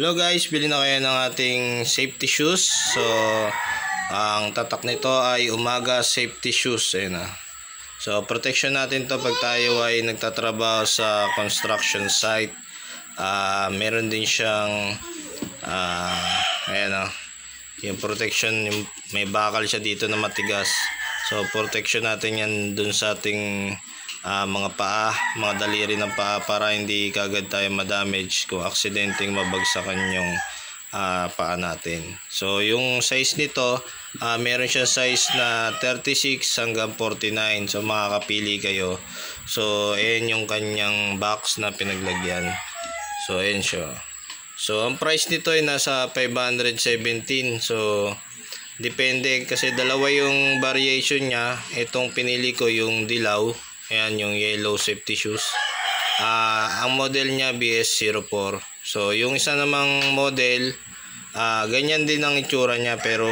Hello guys, bili na kayo ng ating safety shoes. So, ang tatak nito ay Umaga safety shoes. Ayan na. So, protection natin to pag tayo ay nagtatrabaho sa construction site. Meron din siyang ayan na. Yung protection, may bakal siya dito na matigas. So, protection natin yan dun sa ating mga paa, mga daliri ng paa para hindi kagad tayo ma-damage kung aksidenteng mabagsakan yung paa natin. So, yung size nito, meron siya size na 36 hanggang 49. So, makakapili kayo. So, ayan yung kanyang box na pinaglagyan. So, ayan siya. So, ang price nito ay nasa 517. So, depende kasi dalawa yung variation niya. Itong pinili ko yung dilaw. Ayan yung yellow safety shoes. Ang model niya BS04. So, yung isa namang model, ganyan din ang itsura niya. Pero,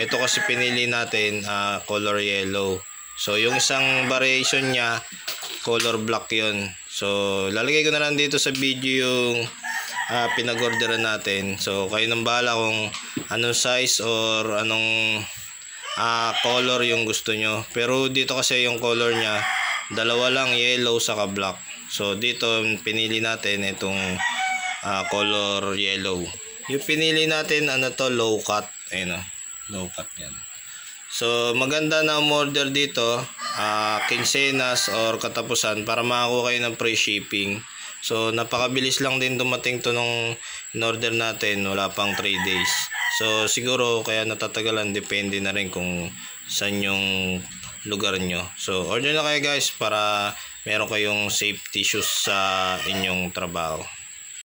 ito kasi pinili natin, color yellow. So, yung isang variation niya, color black yon. So, lalagay ko na lang dito sa video yung pinag-orderan natin. So, kayo nang bahala kung anong size or anong color yung gusto nyo. Pero dito kasi yung color niya, dalawa lang, yellow saka black. So, dito pinili natin itong color yellow. Yung pinili natin, low cut. Ayun, low cut yan. So, maganda na umorder dito, quincenas or katapusan para makakuha kayo ng free shipping. So, napakabilis lang din dumating to nung in-order natin. Wala pang 3 days. So, siguro kaya natatagalan. Depende na rin kung saan yung lugar nyo. So, order na kayo guys para meron kayong safety shoes sa inyong trabaho.